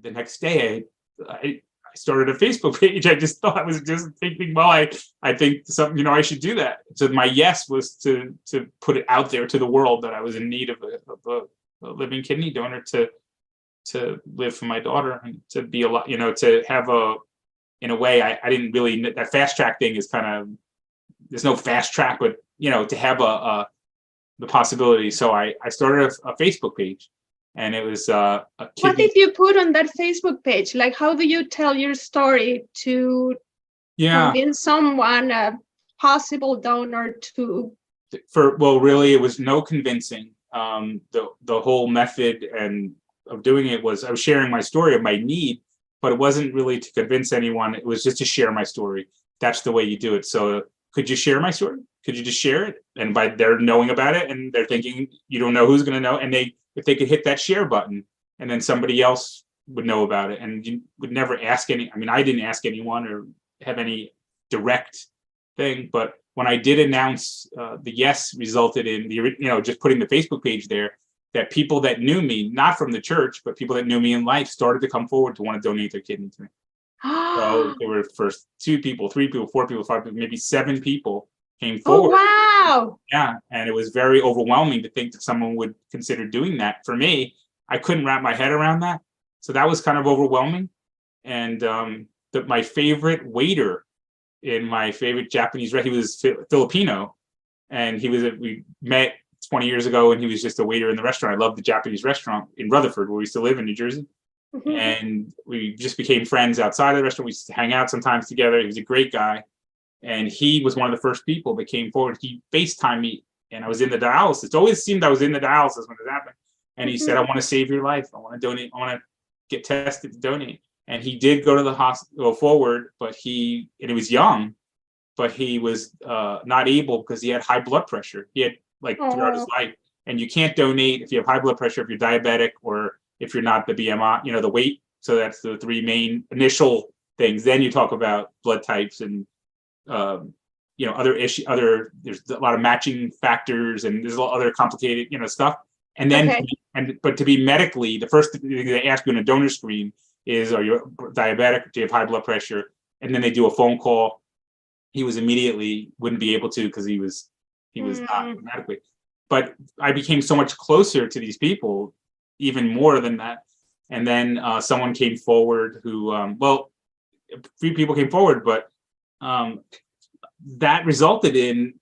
the next day, I started a Facebook page. I just thought I was just thinking, well, I think something, I should do that. So my yes was to put it out there to the world that I was in need of a living kidney donor to live for my daughter and to be a lot, to have in a way, I didn't really, that fast track thing is kind of, there's no fast track, but to have the possibility. So I started a Facebook page, and it was a What kidney. did you put on that Facebook page? Like, how do you tell your story to Yeah. convince someone, a possible donor, to? Well, really, it was no convincing. The whole method and of doing it was I was sharing my story of my need, but it wasn't really to convince anyone. It was just to share my story. That's the way you do it. So, could you share my story? Could you just share it? And by they're knowing about it, and they're thinking you don't know who's going to know, and if they could hit that share button, and then somebody else would know about it, and you would never ask any. I mean, I didn't ask anyone or have any direct thing, but when I did announce the yes resulted in just putting the Facebook page there, that people that knew me, not from the church, but people that knew me in life started to come forward to want to donate their kidney to me. So there were first 2 people, 3 people, 4 people, 5 people, maybe 7 people came Oh, forward. wow. Yeah, and it was very overwhelming to think that someone would consider doing that. For me, I couldn't wrap my head around that. So that was kind of overwhelming. And my favorite waiter in my favorite Japanese restaurant, he was Filipino, and we met 20 years ago, and he was just a waiter in the restaurant. I loved the Japanese restaurant in Rutherford, where we used to live in New Jersey. Mhm. And we just became friends outside of the restaurant. We used to hang out sometimes together. He was a great guy. And he was one of the first people that came forward. He FaceTimed me, and I was in the dialysis. It always seemed I was in the dialysis when it happened. And he said, I want to save your life. I want to donate. I want to get tested to donate. And he did go to the hospital forward, and he was young, but he was not able because he had high blood pressure. He had throughout his life. And you can't donate if you have high blood pressure, if you're diabetic, or if you're not the BMI, the weight. So that's the 3 main initial things. Then you talk about blood types and other there's a lot of matching factors, and there's a lot of other complicated stuff. And then but to be medically, the first thing they ask you in a donor screen is, are you diabetic? Do you have high blood pressure? And then they do a phone call. He was immediately wouldn't be able to because he was not medically. But I became so much closer to these people, even more than that. And then someone came forward who, a few people came forward, but that resulted in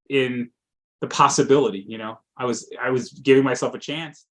the possibility. I was giving myself a chance.